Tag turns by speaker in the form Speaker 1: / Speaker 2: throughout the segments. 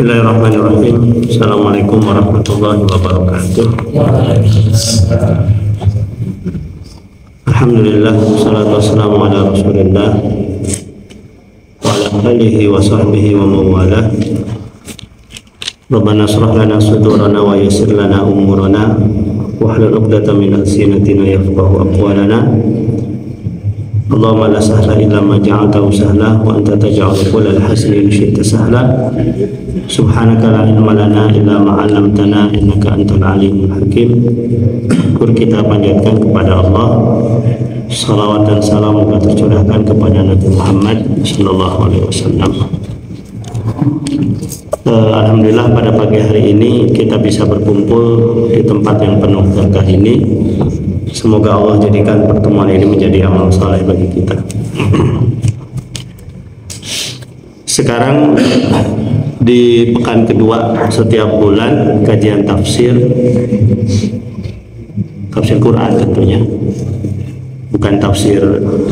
Speaker 1: Bismillahirrahmanirrahim. Assalamualaikum warahmatullahi wabarakatuh. Alhamdulillah, wassalatu wassalamu ala rasulillah wa ala alihi wa sahbihi wa mawalah. Rabbana shrah lana sudurana wa yassir lana umurana wa hlul 'uqdatam min alsinatina yafqahu aqwalana. Allahumma la sahla illa ma ja'altahu sahla wa anta taj'alul kullal hasnin syi'ta sahla. Subhanaka la ilma lana illa ma 'allamtana innaka antal alimul hakim. Kita panjatkan kepada Allah, salawat dan salam semoga tercurahkan kepada Nabi Muhammad sallallahu alaihi wasallam. Alhamdulillah pada pagi hari ini kita bisa berkumpul di tempat yang penuh berkah ini. Semoga Allah jadikan pertemuan ini menjadi amal saleh bagi kita. Sekarang di pekan kedua setiap bulan kajian tafsir Quran tentunya, bukan tafsir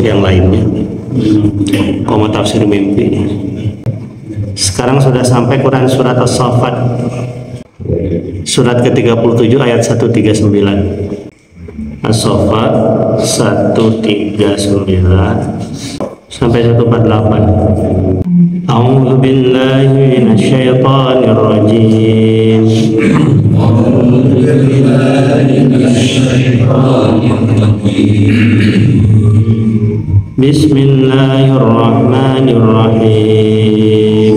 Speaker 1: yang lainnya. Kalau tafsir mimpi. Sekarang sudah sampai Quran surat As-Saffat, surat ke-37 ayat 139. As-Saffat 139 sampai 148. A'udzu billahi minasy syaithanir rajim. Bismillahirrahmanirrahim.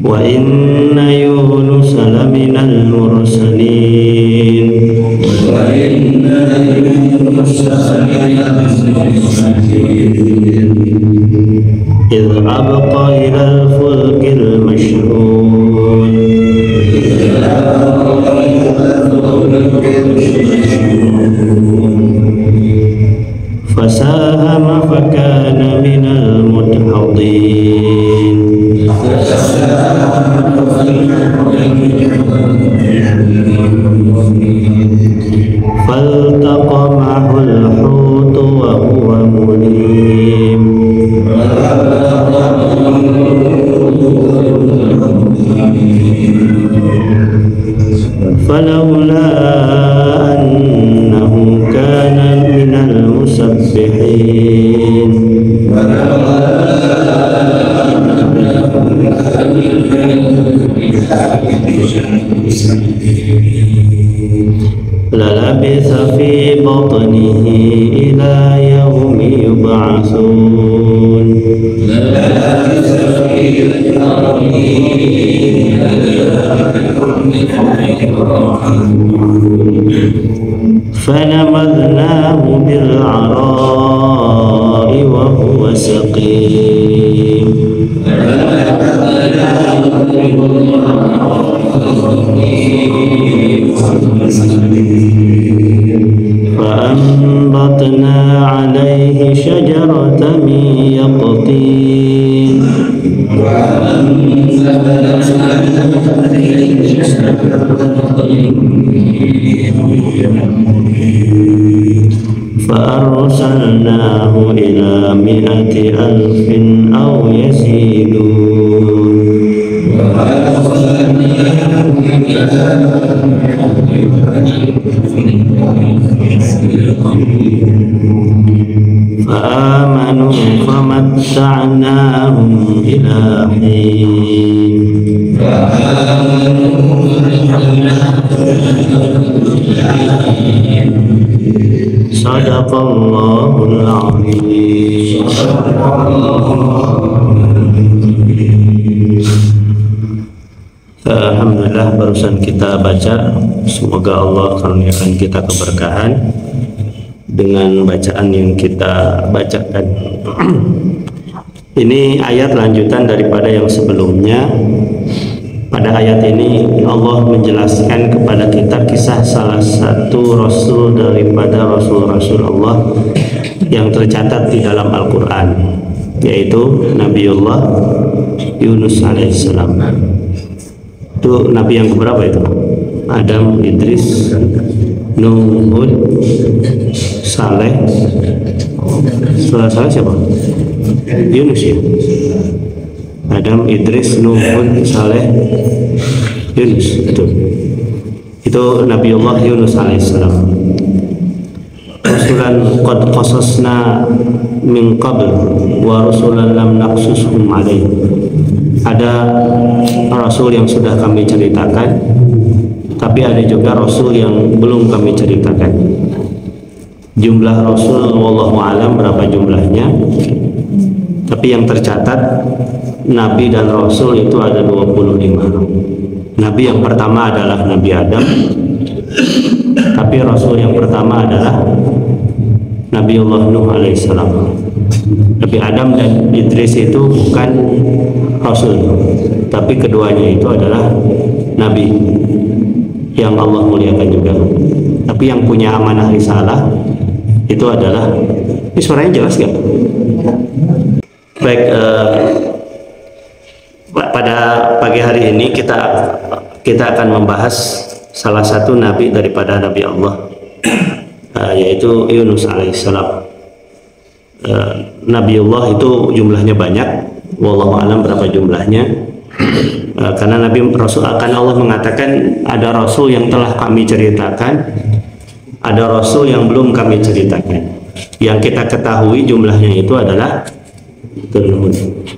Speaker 1: Wa inna Yunus laminal mursalin. إذ أبقى إلى الفلك المشحون فساهم فكان من المدحضين فالتقمه الحوت وهو مليم فلولا أنه كان من المسبحين للبث في بطنه إلى يوم يبعثون فنبذناه بالعراء وهو سقيم فأنبتنا عليه شجرة من يقطين فأرسلناه إلى 100,000 أو يزيدون فآمنوا فمتعناهم إلى حين Sadaqallahul Azim. Alhamdulillah barusan kita baca, semoga Allah karuniakan kita keberkahan dengan bacaan yang kita bacakan. Ini ayat lanjutan daripada yang sebelumnya. Pada ayat ini Allah menjelaskan kepada kita kisah salah satu rasul daripada rasul-rasul Allah yang tercatat di dalam Al-Quran, yaitu Nabiullah Yunus alaihissalam. Itu nabi yang keberapa itu? Adam, Idris, Nuh, Hud, Saleh, Salah siapa? Yunus ya. Adam, Idris, Nuh, Hud, Saleh, Yunus. Itu Nabiullah Yunus alaihissalam. Rusulan qad qasasna min qabl wa rusulan lam naqsushum alaih. Ada rasul yang sudah kami ceritakan, tapi ada juga rasul yang belum kami ceritakan. Jumlah rasul wallahu alam berapa jumlahnya, tapi yang tercatat nabi dan rasul itu ada 25. Nabi yang pertama adalah Nabi Adam, tapi rasul yang pertama adalah Nabiullah Nuh alaihissalam. Nabi Adam dan Idris itu bukan rasul, tapi keduanya itu adalah nabi yang Allah muliakan juga. Tapi yang punya amanah risalah itu adalah, ini suaranya jelas gak? Baik, pada pagi hari ini kita akan membahas salah satu nabi daripada Nabi Allah, yaitu Yunus alaihissalam. Nabiullah itu jumlahnya banyak, wallahu alam berapa jumlahnya, karena Nabi Rasul akan Allah mengatakan ada Rasul yang telah kami ceritakan, ada Rasul yang belum kami ceritakan. Yang kita ketahui jumlahnya itu adalah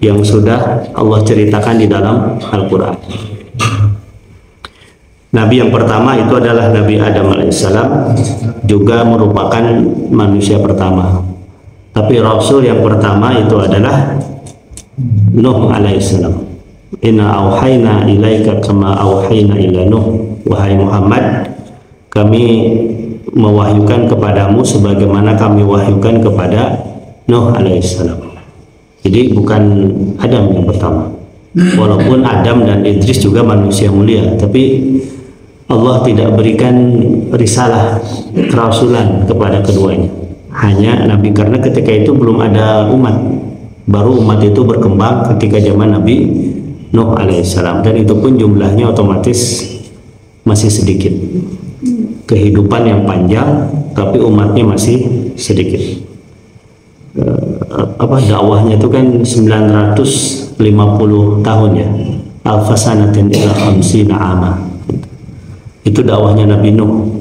Speaker 1: yang sudah Allah ceritakan di dalam Al-Quran. Nabi yang pertama itu adalah Nabi Adam alaihissalam, juga merupakan manusia pertama. Tapi Rasul yang pertama itu adalah Nuh alaihissalam. Inna auhayna ilaika kama auhayna ila Nuh. Wahai Muhammad, kami mewahyukan kepadamu sebagaimana kami wahyukan kepada Nuh alaihissalam. Jadi bukan Adam yang pertama. Walaupun Adam dan Idris juga manusia mulia, tapi Allah tidak berikan risalah kerasulan kepada keduanya. Hanya Nabi, karena ketika itu belum ada umat. Baru umat itu berkembang ketika zaman Nabi Nuh alaihissalam, dan itu pun jumlahnya otomatis masih sedikit. Kehidupan yang panjang, tapi umatnya masih sedikit. Dakwahnya itu kan 950 tahun ya. Alfasanatin ila khamsina ama. Itu dakwahnya Nabi Nuh.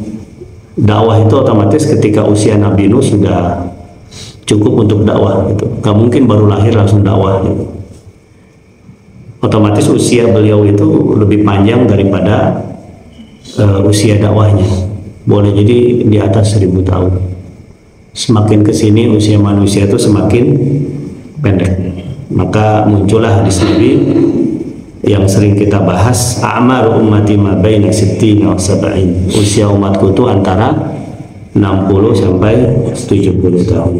Speaker 1: Dakwah itu otomatis ketika usia Nabi Nuh sudah cukup untuk dakwah gitu. Gak mungkin baru lahir langsung dakwah gitu. Otomatis usia beliau itu lebih panjang daripada usia dakwahnya. Boleh jadi di atas 1000 tahun. Semakin kesini usia manusia itu semakin pendek. Maka muncullah di sini yang sering kita bahas, a'mar ummati ma baina 60 wa 70. Usia umatku itu antara 60 sampai 70 tahun.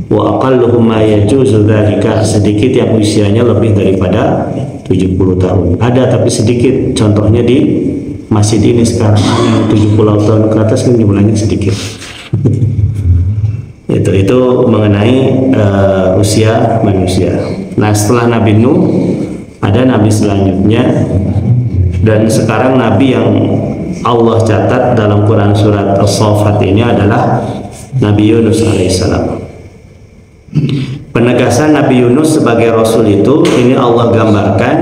Speaker 1: Wa aqalluhum ma yajuzu dzalika, sedikit yang usianya lebih daripada 70 tahun. Ada tapi sedikit. Contohnya di masjid ini sekarang yang 70 tahun ke atas kan jumlahnya sedikit. itu mengenai usia manusia. Nah, setelah Nabi Nuh ada nabi selanjutnya, dan sekarang nabi yang Allah catat dalam Quran surat As-Saffat ini adalah Nabi Yunus alaihissalam. Penegasan Nabi Yunus sebagai Rasul itu ini Allah gambarkan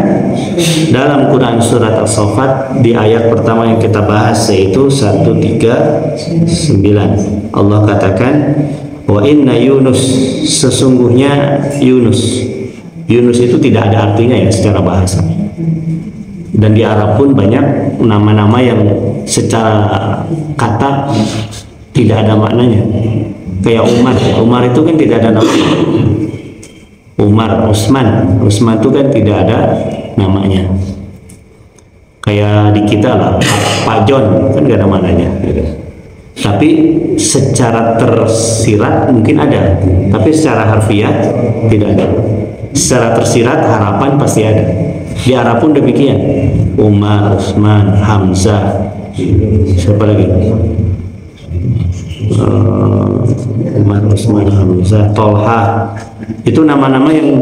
Speaker 1: dalam Quran surat As-Saffat di ayat pertama yang kita bahas, yaitu 139. Allah katakan, wa inna Yunus, sesungguhnya Yunus. Yunus itu tidak ada artinya ya secara bahasa. Dan di Arab pun banyak nama-nama yang secara kata tidak ada maknanya. Kayak Umar, Umar itu kan tidak ada nama. Umar, Utsman itu kan tidak ada namanya. Kayak di kita lah, Pak John kan tidak ada maknanya. Tapi secara tersirat mungkin ada, tapi secara harfiah tidak ada. Secara tersirat harapan pasti ada. Di Arab pun demikian. Umar, Utsman, Hamzah, siapa lagi? Umar, Utsman, Hamzah, Tolha. Itu nama-nama yang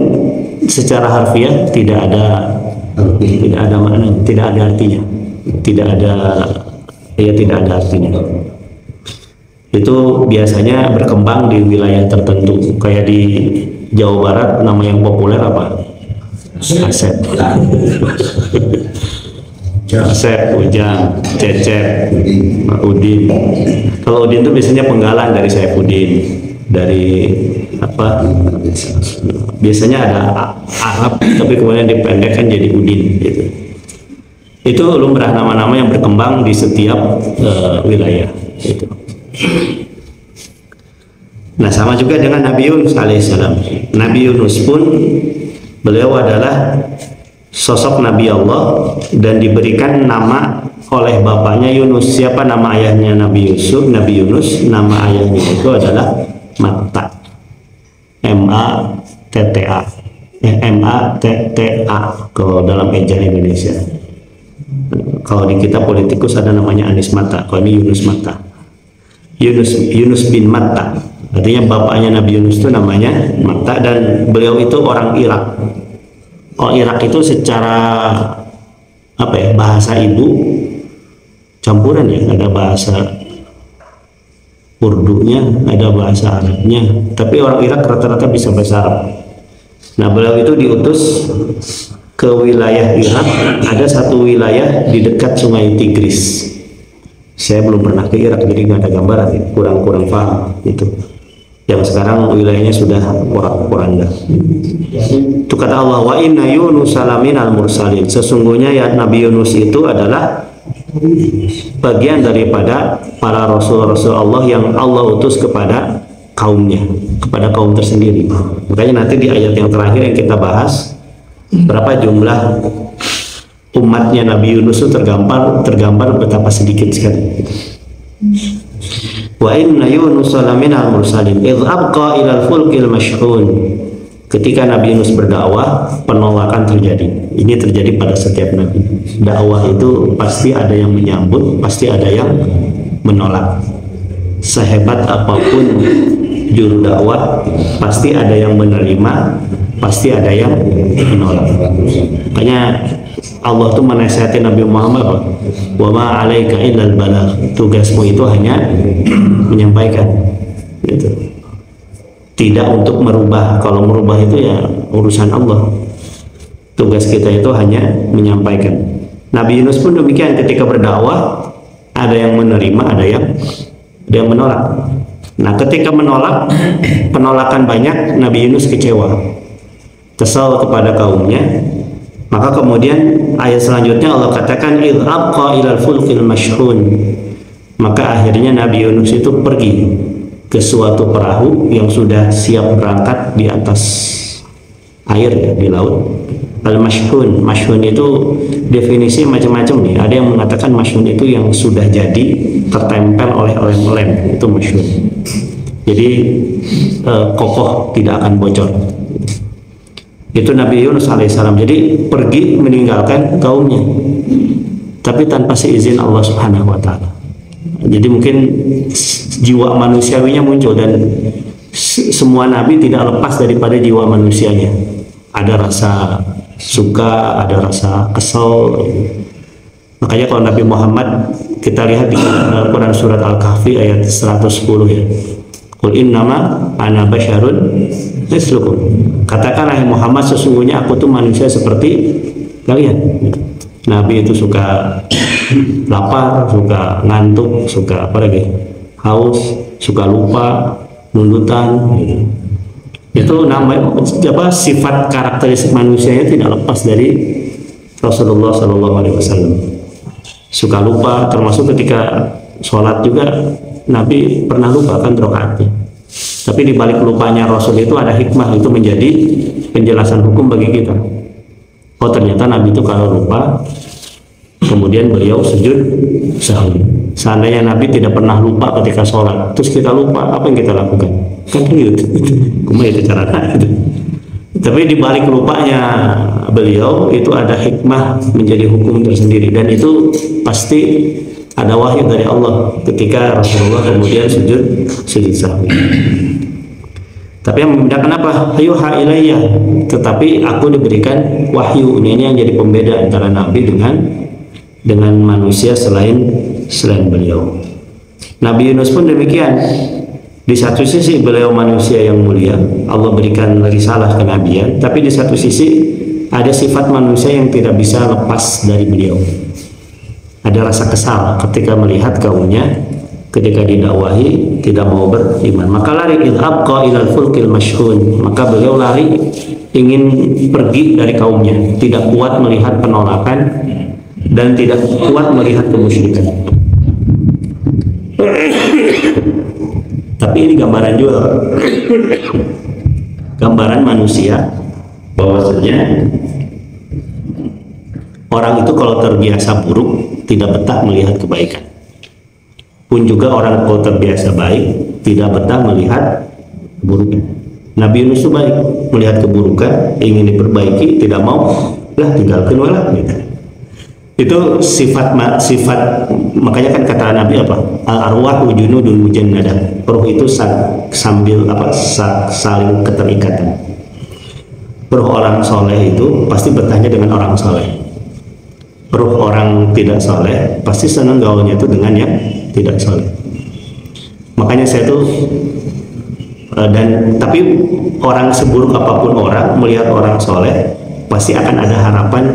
Speaker 1: secara harfiah tidak ada makna, tidak ada artinya, tidak ada artinya. Itu biasanya berkembang di wilayah tertentu, kayak di Jawa Barat nama yang populer apa? Asep. Asep, Ujang, Cecep, Udin. Kalau Udin itu biasanya penggalan dari Saifuddin, dari apa? Biasanya ada Arab, tapi kemudian dipendekkan jadi Udin gitu. Itu lumrah nama-nama yang berkembang di setiap wilayah gitu. Nah, sama juga dengan Nabi Yunus alaihissalam. Nabi Yunus pun beliau adalah sosok Nabi Allah dan diberikan nama oleh bapaknya Yunus. Siapa nama ayahnya Nabi Yusuf? Nabi Yunus, nama ayahnya itu adalah Matta. M-A-T-T-A. M-A-T-T-A kalau dalam ejaan Indonesia. Kalau di kitab politikus ada namanya Anies Mata, kalau ini Yunus Mata. Yunus bin Matta, artinya bapaknya Nabi Yunus itu namanya Matta, dan beliau itu orang Irak. Orang Irak itu secara apa ya, bahasa ibu campuran ya, ada bahasa Urdunya, ada bahasa Arabnya, tapi orang Irak rata-rata bisa bahasa Arab. Nah, beliau itu diutus ke wilayah Irak. Ada satu wilayah di dekat Sungai Tigris. Saya belum pernah ke Irak, jadi nggak ada gambaran, kurang paham itu. Yang sekarang wilayahnya sudah porak-poranda. Itu kata Allah, wa inna Yunus salaminal mursalin. Sesungguhnya ya Nabi Yunus itu adalah bagian daripada para rasul-rasul Allah yang Allah utus kepada kaumnya, kepada kaum tersendiri. Makanya nanti di ayat yang terakhir yang kita bahas, berapa jumlah umatnya Nabi Yunus itu tergambar betapa sedikit sekali. Wa inna Yunus laminal mursalin idh abqa ilal fulkil mashhun. Ketika Nabi Yunus berdakwah, penolakan terjadi. Ini terjadi pada setiap nabi. Dakwah itu pasti ada yang menyambut, pasti ada yang menolak. Sehebat apapun juru dakwah, pasti ada yang menerima, pasti ada yang menolak. Makanya Allah tuh menasihati Nabi Muhammad, wa ma 'alaika illal balagh. Tugasmu itu hanya menyampaikan, gitu. Tidak untuk merubah. Kalau merubah itu ya urusan Allah. Tugas kita itu hanya menyampaikan. Nabi Yunus pun demikian, ketika berdakwah ada yang menerima, ada yang menolak. Nah, ketika menolak, penolakan banyak, Nabi Yunus kecewa, kesal kepada kaumnya. Maka kemudian ayat selanjutnya Allah katakan idh abqa ilal fulkil mashhun. Maka akhirnya Nabi Yunus itu pergi ke suatu perahu yang sudah siap berangkat di atas air ya, di laut. Al-mashhun, mashhun itu definisi macam-macam nih. Ada yang mengatakan mashhun itu yang sudah jadi tertempel oleh lem, itu mashhun. Jadi kokoh, tidak akan bocor. Itu Nabi Yunus alaihissalam. Jadi pergi meninggalkan kaumnya, tapi tanpa seizin Allah Subhanahu wa taala. Jadi mungkin jiwa manusiawinya muncul, dan semua nabi tidak lepas daripada jiwa manusianya. Ada rasa suka, ada rasa kesal. Makanya kalau Nabi Muhammad, kita lihat di Quran surat Al-Kahfi ayat 110 ya. Qul innama ana basyarun mislukum. Katakanlah Muhammad, sesungguhnya aku tuh manusia seperti kalian. Nabi itu suka lapar, suka ngantuk, suka apa lagi? Haus, suka lupa, nundutan. Itu namanya apa? Sifat karakteristik manusianya tidak lepas dari Rasulullah SAW. Suka lupa, termasuk ketika sholat juga Nabi pernah lupa kan rakaatnya. Tapi di balik lupanya Rasul itu ada hikmah, itu menjadi penjelasan hukum bagi kita. Oh, ternyata Nabi itu kalau lupa kemudian beliau sujud sahwi. Seandainya Nabi tidak pernah lupa ketika sholat, terus kita lupa, apa yang kita lakukan? Kan gitu. Kemudian itu caranya. Tapi di balik lupanya beliau itu ada hikmah, menjadi hukum tersendiri, dan itu pasti ada wahyu dari Allah ketika Rasulullah kemudian sujud sahwi. Tapi yang membedakan apa? Yuha ilayya. Tetapi aku diberikan wahyu. Ini yang jadi pembeda antara Nabi dengan manusia selain beliau. Nabi Yunus pun demikian. Di satu sisi beliau manusia yang mulia, Allah berikan risalah kenabian, tapi di satu sisi ada sifat manusia yang tidak bisa lepas dari beliau. Ada rasa kesal ketika melihat kaumnya ketika didakwahi tidak mau beriman. Maka lari idhabqa ilal fulkil mashhun. Maka beliau lari ingin pergi dari kaumnya, tidak kuat melihat penolakan dan tidak kuat melihat kemusyrikan. Tapi ini gambaran juga, gambaran manusia bahwasanya orang itu kalau terbiasa buruk tidak betah melihat kebaikan. Pun juga orang kalau terbiasa baik tidak betah melihat keburukan. Nabi Yunus itu baik, melihat keburukan ingin diperbaiki, tidak mau, lah tinggalkan walah gitu. Itu sifat makanya kan kata Nabi apa? Al arwah junudun mujannadah. Roh itu sambil saling keterikatan. Roh orang soleh itu pasti bertanya dengan orang soleh. Roh orang tidak soleh pasti senang gaulnya itu dengan yang tidak soleh. Makanya saya tuh tapi orang seburuk apapun orang melihat orang soleh pasti akan ada harapan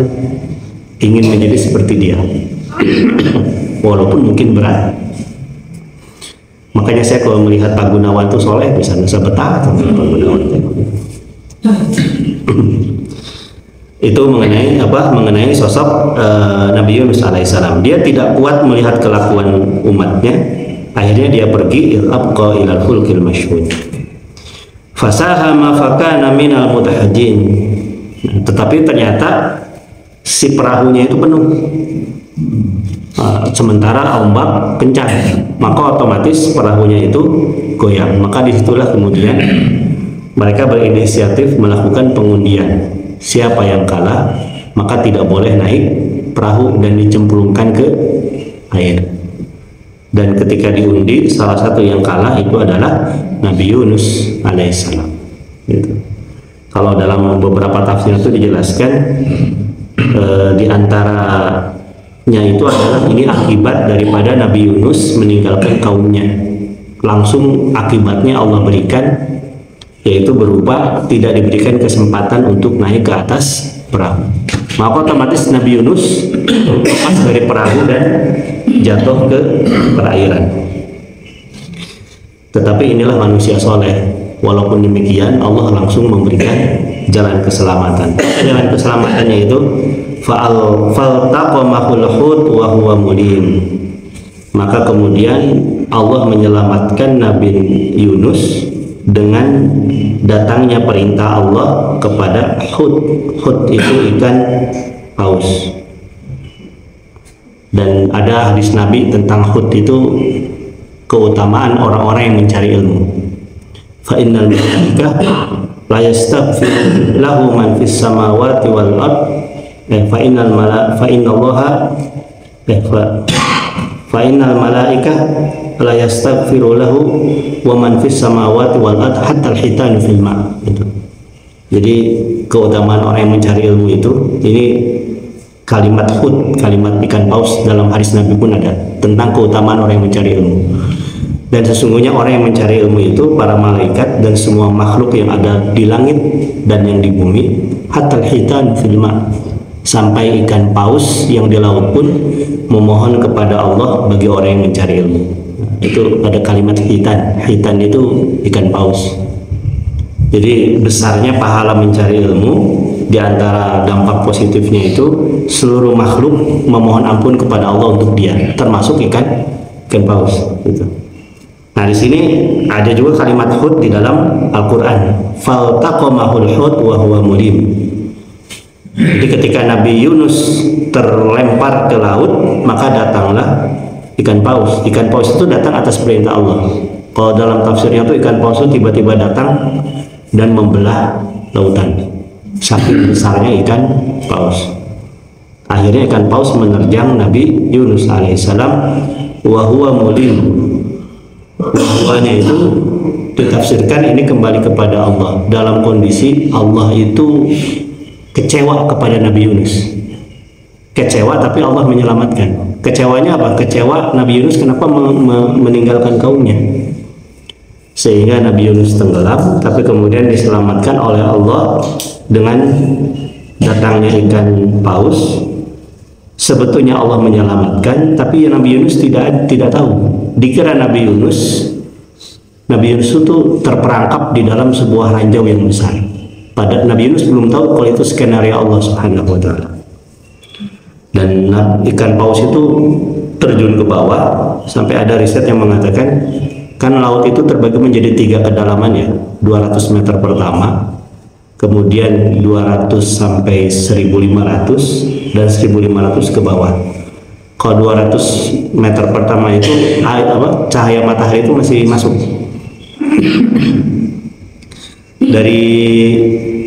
Speaker 1: ingin menjadi seperti dia, walaupun mungkin berat. Makanya saya kalau melihat Pak Gunawan itu soleh bisa betah sama Pak Gunawan. Itu mengenai apa? Mengenai sosok Nabi Yunus alaihissalam. Dia tidak kuat melihat kelakuan umatnya. Akhirnya dia pergi abqa ilal fulkil mashhun. Fasahama fakana minal mutahajjin. Tetapi ternyata si perahunya itu penuh. Sementara ombak kencang, maka otomatis perahunya itu goyang. Maka disitulah kemudian mereka berinisiatif melakukan pengundian. Siapa yang kalah maka tidak boleh naik perahu dan dicemplungkan ke air. Dan ketika diundi, salah satu yang kalah itu adalah Nabi Yunus alaihissalam. Gitu. Kalau dalam beberapa tafsir itu dijelaskan di antaranya itu adalah ini akibat daripada Nabi Yunus meninggalkan kaumnya. Langsung akibatnya Allah berikan, yaitu berupa tidak diberikan kesempatan untuk naik ke atas perahu. Maka otomatis Nabi Yunus lepas dari perahu dan jatuh ke perairan. Tetapi inilah manusia soleh. Walaupun demikian Allah langsung memberikan jalan keselamatan. Jalan keselamatannya itu faltaqamahul hut wa huwa mulim. Maka kemudian Allah menyelamatkan Nabi Yunus dengan datangnya perintah Allah kepada hut. Hut itu ikan paus. Dan ada hadis Nabi tentang hut itu keutamaan orang-orang yang mencari ilmu. Fa innal malaikah la yastaghfir lahu man fis samawati wal ard fa innal malaikah la yastaghfiru lahu wa man fis samawati wal ard hatta al hitan fil ma. Jadi keutamaan orang yang mencari ilmu itu, ini kalimat hud, kalimat ikan paus dalam hadis Nabi pun ada tentang keutamaan orang yang mencari ilmu. Dan sesungguhnya orang yang mencari ilmu itu para malaikat dan semua makhluk yang ada di langit dan yang di bumi, hatta hitan fil ma, sampai ikan paus yang di laut pun memohon kepada Allah bagi orang yang mencari ilmu. Itu ada kalimat hitan. Hitan itu ikan paus. Jadi besarnya pahala mencari ilmu, di antara dampak positifnya itu seluruh makhluk memohon ampun kepada Allah untuk dia, termasuk ikan paus. Gitu. Nah di sini ada juga kalimat hud di dalam Al-Quran. Faltaqamahul hud wa huwa mulim. Jadi ketika Nabi Yunus terlempar ke laut, maka datanglah ikan paus. Ikan paus itu datang atas perintah Allah. Kalau dalam tafsirnya itu ikan paus itu tiba-tiba datang dan membelah lautan. Saking besarnya ikan paus. Akhirnya ikan paus menerjang Nabi Yunus alaihissalam. Wa huwa mulim. Wahwanya itu ditafsirkan ini kembali kepada Allah. Dalam kondisi Allah itu kecewa kepada Nabi Yunus. Kecewa tapi Allah menyelamatkan. Kecewanya apa? Kecewa Nabi Yunus kenapa meninggalkan kaumnya, sehingga Nabi Yunus tenggelam, tapi kemudian diselamatkan oleh Allah dengan datangnya ikan paus. Sebetulnya Allah menyelamatkan, tapi Nabi Yunus tidak tahu. Dikira Nabi Yunus itu terperangkap di dalam sebuah ranjau yang besar. Pada Nabi Yunus belum tahu kalau itu skenario Allah Subhanahu wa taala. Dan ikan paus itu terjun ke bawah, sampai ada riset yang mengatakan kan laut itu terbagi menjadi 3 kedalaman ya, 200 meter pertama, kemudian 200 sampai 1500, dan 1500 ke bawah. Kalau 200 meter pertama itu cahaya matahari itu masih masuk. Dari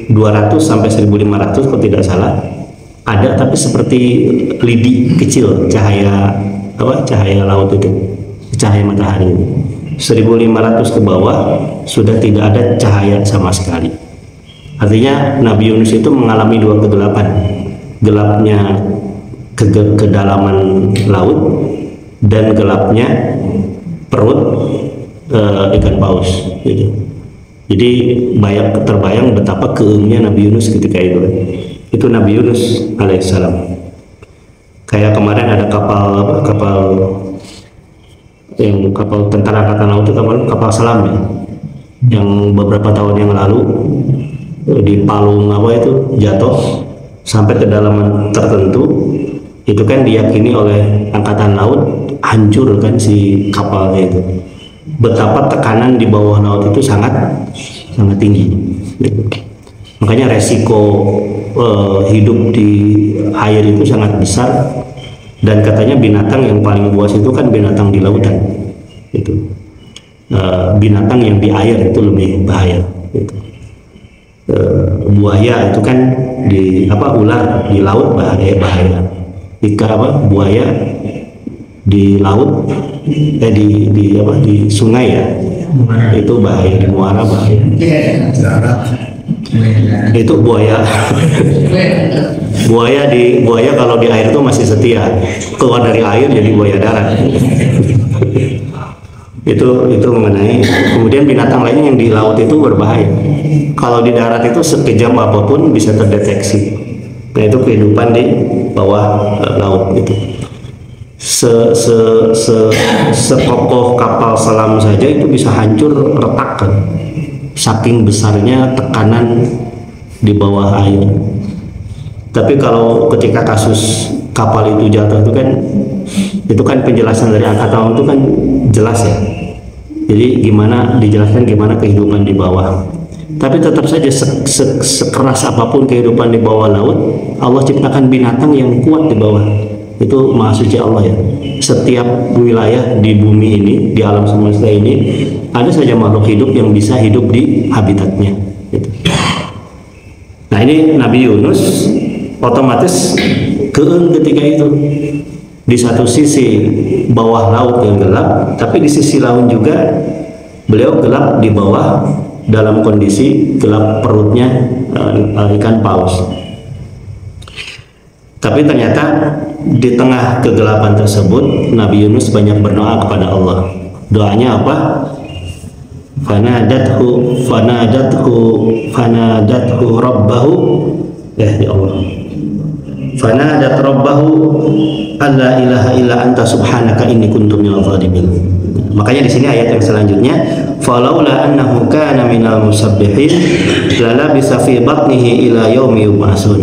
Speaker 1: 200 sampai 1500 kalau tidak salah ada, tapi seperti lidi kecil cahaya laut itu, cahaya matahari. 1500 ke bawah sudah tidak ada cahaya sama sekali. Artinya Nabi Yunus itu mengalami 2 kegelapan, gelapnya kedalaman laut dan gelapnya perut ikan paus gitu. Jadi terbayang betapa keungnya Nabi Yunus ketika itu. Itu Nabi Yunus alaihissalam. Kayak kemarin ada kapal tentara angkatan laut itu kapal selam ya, yang beberapa tahun yang lalu di Palung jatuh sampai kedalaman tertentu. Itu kan diyakini oleh angkatan laut hancur kan si kapalnya itu. Betapa tekanan di bawah laut itu sangat tinggi gitu. Makanya resiko hidup di air itu sangat besar, dan katanya binatang yang paling buas itu kan binatang di lautan itu. Binatang yang di air itu lebih bahaya gitu. Buaya itu kan ular di laut bahaya. Buaya di laut di sungai ya itu bahaya, di muara bahaya. Itu buaya. buaya kalau di air itu masih setia, keluar dari air jadi buaya darat. itu mengenai. Kemudian binatang lainnya yang di laut itu berbahaya, kalau di darat itu sekejam apapun bisa terdeteksi. Nah itu kehidupan di bawah laut gitu. Sekokoh kapal selam saja itu bisa hancur retak kan, saking besarnya tekanan di bawah air. Tapi kalau ketika kasus kapal itu jatuh itu kan penjelasan dari angkatan itu kan jelas ya. Jadi dijelaskan gimana kehidupan di bawah. Tapi tetap saja sekeras apapun kehidupan di bawah laut, Allah ciptakan binatang yang kuat di bawah. Itu maha suci Allah ya. Setiap wilayah di bumi ini, di alam semesta ini, ada saja makhluk hidup yang bisa hidup di habitatnya gitu. Nah ini Nabi Yunus otomatis keung ketika itu. Di satu sisi bawah laut yang gelap, tapi di sisi lain juga beliau gelap di bawah dalam kondisi gelap perutnya ikan paus. Tapi ternyata di tengah kegelapan tersebut Nabi Yunus banyak berdoa kepada Allah. Doanya apa? Fanadathu rabbahu ya Allah. Fanadat rabbahu alla ilaha illa anta subhanaka inni kuntu minadh dhalimin. Makanya di sini ayat yang selanjutnya, falaula annahu kana minal musabbihin lalabisa fi batnihi ila yaumi yub'atsun.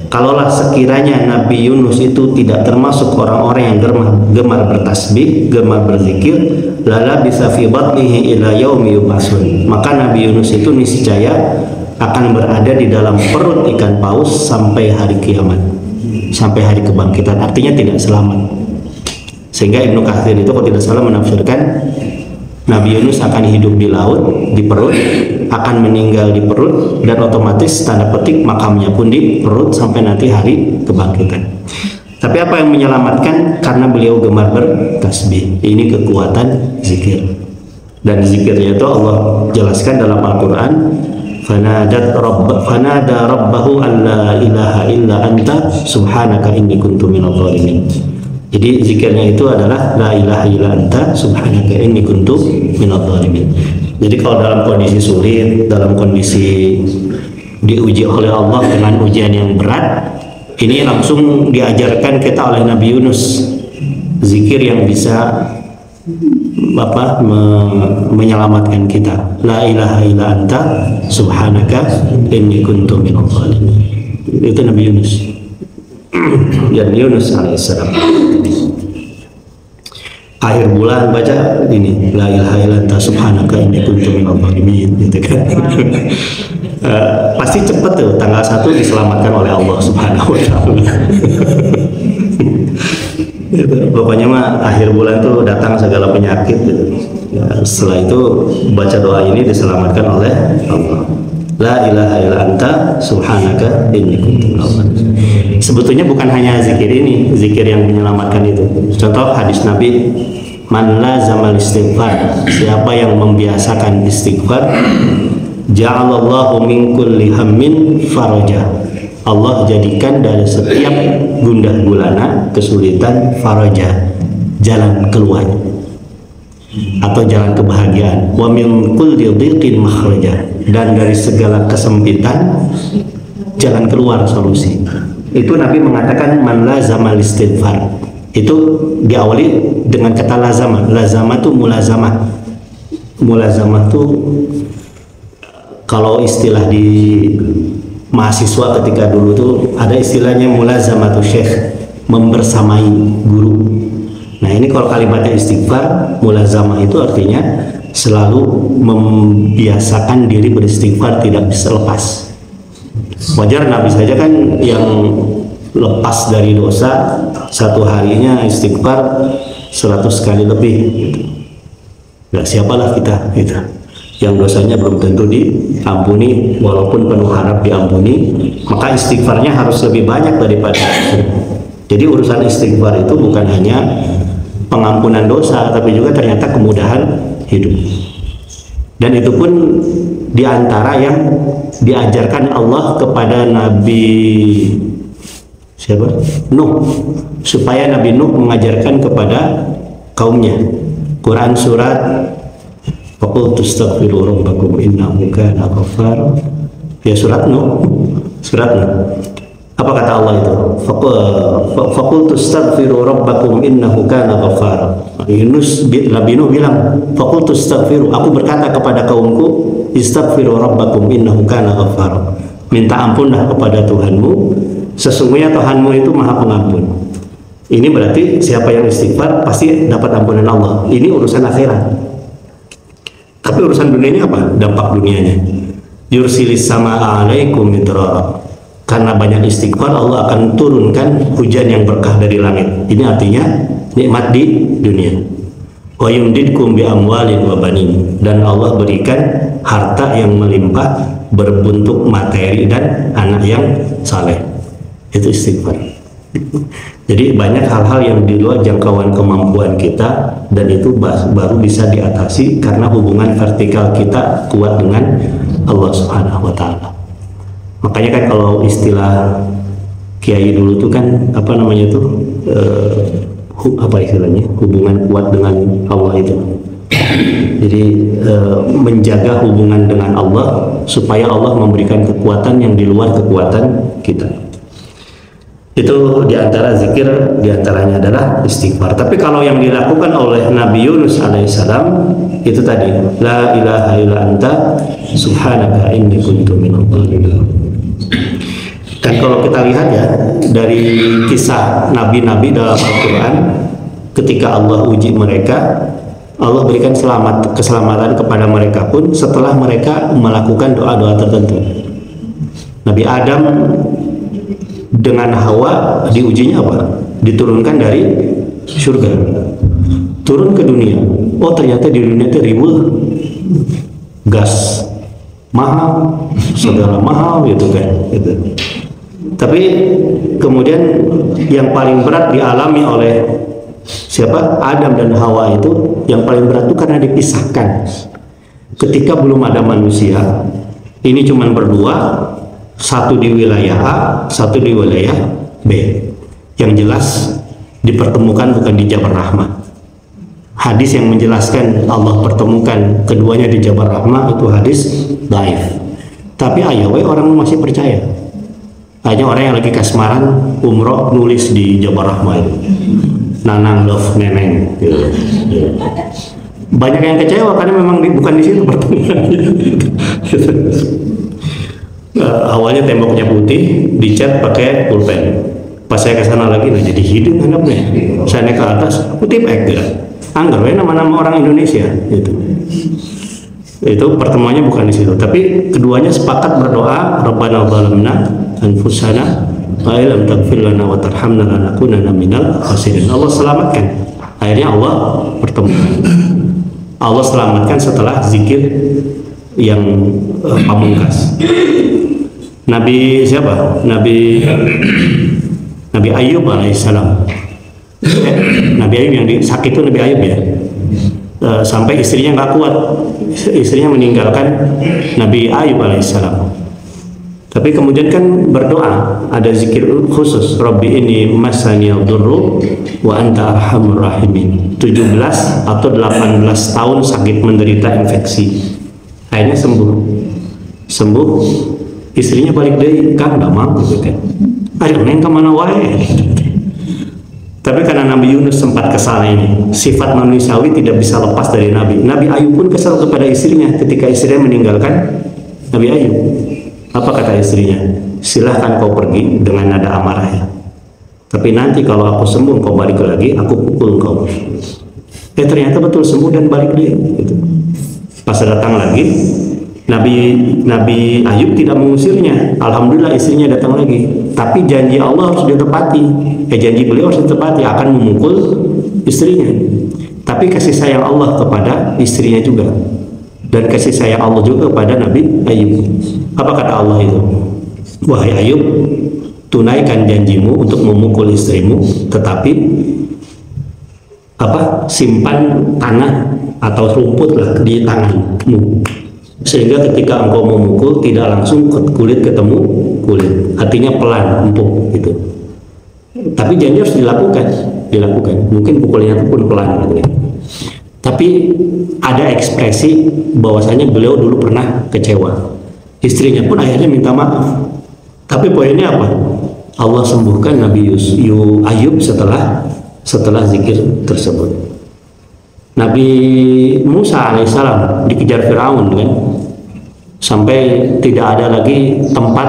Speaker 1: Kalaulah sekiranya Nabi Yunus itu tidak termasuk orang-orang yang gemar bertasbih, gemar berzikir, lalabisa fi batnihi ila yaumi yub'atsun, maka Nabi Yunus itu niscaya akan berada di dalam perut ikan paus sampai hari kiamat, sampai hari kebangkitan. Artinya tidak selamat. Sehingga Ibnu Katsir itu kalau tidak salah menafsirkan Nabi Yunus akan hidup di laut, di perut, akan meninggal di perut, dan otomatis tanda petik makamnya pun di perut sampai nanti hari kebangkitan. Tapi apa yang menyelamatkan? Karena beliau gemar bertasbih. Ini kekuatan zikir. Dan zikirnya itu Allah jelaskan dalam Al-Quran, fanada rabbahu alla ilaha illa anta subhanaka inni kuntu minadh dhalimin. Jadi zikirnya itu adalah la ilaha illa anta subhanaka inni kuntu minadh dhalimin. Jadi kalau dalam kondisi sulit, dalam kondisi diuji oleh Allah dengan ujian yang berat, ini langsung diajarkan kita oleh Nabi Yunus zikir yang bisa menyelamatkan kita. La ilaha illa anta subhanaka inni kuntu minadh dhalimin. Itu Nabi Yunus. Dan Yunus alaihissalam akhir bulan baca ini la ilaha illa anta subhanaka inni kuntu minadh dhalimin gitu kan. Pasti cepet tuh tanggal 1 diselamatkan oleh Allah subhanahu wa ta'ala. Pokoknya mah akhir bulan tuh datang segala penyakit gitu. Ya, setelah itu baca doa ini diselamatkan oleh Allah. La ilaha illa anta subhanaka inni kuntu minadh dhalimin. Sebetulnya bukan hanya zikir ini, zikir yang menyelamatkan itu. Contoh hadis Nabi, man lazamal istighfar, siapa yang membiasakan istighfar, ja'alallahu min kulli hammin faraja. Allah jadikan dari setiap gundah gulana, kesulitan, faraja, jalan keluar atau jalan kebahagiaan. Wa min kulli dhiqin makhraja, dan dari segala kesempitan jalan keluar, solusi. Itu Nabi mengatakan man lazamal istighfar. Itu diawali dengan kata lazama. Lazama itu mulazamah. Mulazamah itu kalau istilah di mahasiswa ketika dulu tuh ada istilahnya mulazamatu syekh, membersamai guru. Nah ini kalau kalimatnya istighfar, mulazamah itu artinya selalu membiasakan diri beristighfar, tidak bisa lepas. Wajar Nabi saja kan yang lepas dari dosa satu harinya istighfar 100 kali lebih gitu. Gak siapalah kita gitu, yang dosanya belum tentu diampuni walaupun penuh harap diampuni, maka istighfarnya harus lebih banyak daripada itu. Jadi urusan istighfar itu bukan hanya pengampunan dosa, tapi juga ternyata kemudahan hidup. Dan itu pun diantara yang diajarkan Allah kepada Nabi siapa? Nuh, supaya Nabi Nuh mengajarkan kepada kaumnya. Quran surat faqul tastaghfiru rabbakum innahu kana ghaffara. Ya surat Nuh. Surat Nuh. Apa kata Allah itu? Faqul tastaghfiru rabbakum innahu kana ghaffara. Yunus, Nabi Nuh bilang, faqul tastaghfiru, aku berkata kepada kaumku, istaghfiru rabbakum innahu kana ghaffara. Minta ampunlah kepada Tuhanmu, sesungguhnya Tuhanmu itu Maha Pengampun. Ini berarti siapa yang istighfar pasti dapat ampunan Allah. Ini urusan akhirat. Tapi urusan dunia ini apa? Dampak dunianya. Yursilis samaa'a 'alaikum midrara. Karena banyak istighfar, Allah akan turunkan hujan yang berkah dari langit. Ini artinya nikmat di dunia. Wa yumdidkum bi amwalin wa banin, dan Allah berikan harta yang melimpah berbentuk materi dan anak yang saleh. Itu istighfar. Jadi banyak hal-hal yang di luar jangkauan kemampuan kita, dan itu baru bisa diatasi karena hubungan vertikal kita kuat dengan Allah Subhanahu wa taala. Makanya kan kalau istilah kiai dulu tuh kan apa namanya tuh apa istilahnya, hubungan kuat dengan Allah itu. Jadi menjaga hubungan dengan Allah supaya Allah memberikan kekuatan yang di luar kekuatan kita. Itu diantara zikir, diantaranya adalah istighfar. Tapi kalau yang dilakukan oleh Nabi Yunus alaihissalam itu tadi, la ilaha illa anta subhanaka inni kuntu minadh dhalimin. Dan kalau kita lihat ya dari kisah nabi-nabi dalam Al-Quran, ketika Allah uji mereka, Allah berikan keselamatan kepada mereka pun setelah mereka melakukan doa-doa tertentu. Nabi Adam dengan Hawa diujinya apa? Diturunkan dari surga, turun ke dunia. Oh ternyata di dunia itu ribut, gas mahal, segala mahal gitu kan gitu. Tapi kemudian yang paling berat dialami oleh siapa? Adam dan Hawa itu yang paling berat itu karena dipisahkan. Ketika belum ada manusia, ini cuman berdua, satu di wilayah A, satu di wilayah B. Yang jelas dipertemukan bukan di Jabal Rahmah. Hadis yang menjelaskan Allah pertemukan keduanya di Jabal Rahmah itu hadis dhaif. Tapi ayawe orang masih percaya. Hanya orang yang lagi kasmaran umroh nulis di Jabal Rahmah itu, Nanang love neneng gitu. Banyak yang kecewa karena memang bukan di situ pertemuan. Awalnya temboknya putih, dicat pakai pulpen. Pas saya ke sana lagi, nah jadi hidung handapnya. Saya naik ke atas, putih pek. Anggar nama-nama orang Indonesia gitu. Itu pertemuannya bukan di situ, tapi keduanya sepakat berdoa, Rabbana zalamna anfusana wa illam taghfir lana wa tarhamna lanakunanna minal khasirin. Allah selamatkan. Akhirnya Allah pertemukan. Allah selamatkan setelah zikir yang pamungkas. Nabi siapa? Nabi Ayub alaihissalam. Nabi Ayub yang sakit itu Nabi Ayub ya. Sampai istrinya nggak kuat, istrinya meninggalkan Nabi Ayub alaihissalam. Tapi kemudian kan berdoa, ada zikir khusus, Rabbi ini masaniyal durru wa anta arhamur rahimin. 17 atau 18 tahun sakit menderita infeksi, akhirnya sembuh. Istrinya balik deh, kan nggak mau gitu kan, ayo neng kemana wae. Tapi karena Nabi Yunus sempat kesal ini, sifat manusiawi tidak bisa lepas dari Nabi. Nabi Ayub pun kesal kepada istrinya ketika istrinya meninggalkan Nabi Ayub. Apa kata istrinya? Silahkan kau pergi dengan nada amarah ya. Tapi nanti kalau aku sembuh kau balik lagi, aku pukul kau. Ternyata betul sembuh dan balik dia. Gitu. Pas datang lagi, Nabi Ayub tidak mengusirnya. Alhamdulillah istrinya datang lagi. Tapi janji Allah harus ditepati. Janji beliau harus ditepati, akan memukul istrinya. Tapi kasih sayang Allah kepada istrinya juga. Dan kasih sayang Allah juga kepada Nabi Ayub. Apa kata Allah itu? Wahai Ayub, tunaikan janjimu untuk memukul istrimu, tetapi simpan tanah atau rumput lah di tanganmu, sehingga ketika engkau memukul tidak langsung kulit ketemu kulit, artinya pelan, empuk gitu. Tapi janji harus dilakukan. Mungkin pukulnya itu pun pelan gitu ya. Tapi ada ekspresi bahwasanya beliau dulu pernah kecewa. Istrinya pun akhirnya minta maaf. Tapi poinnya apa? Allah sembuhkan Nabi Ayub setelah zikir tersebut. Nabi Musa alaihissalam dikejar Firaun kan, sampai tidak ada lagi tempat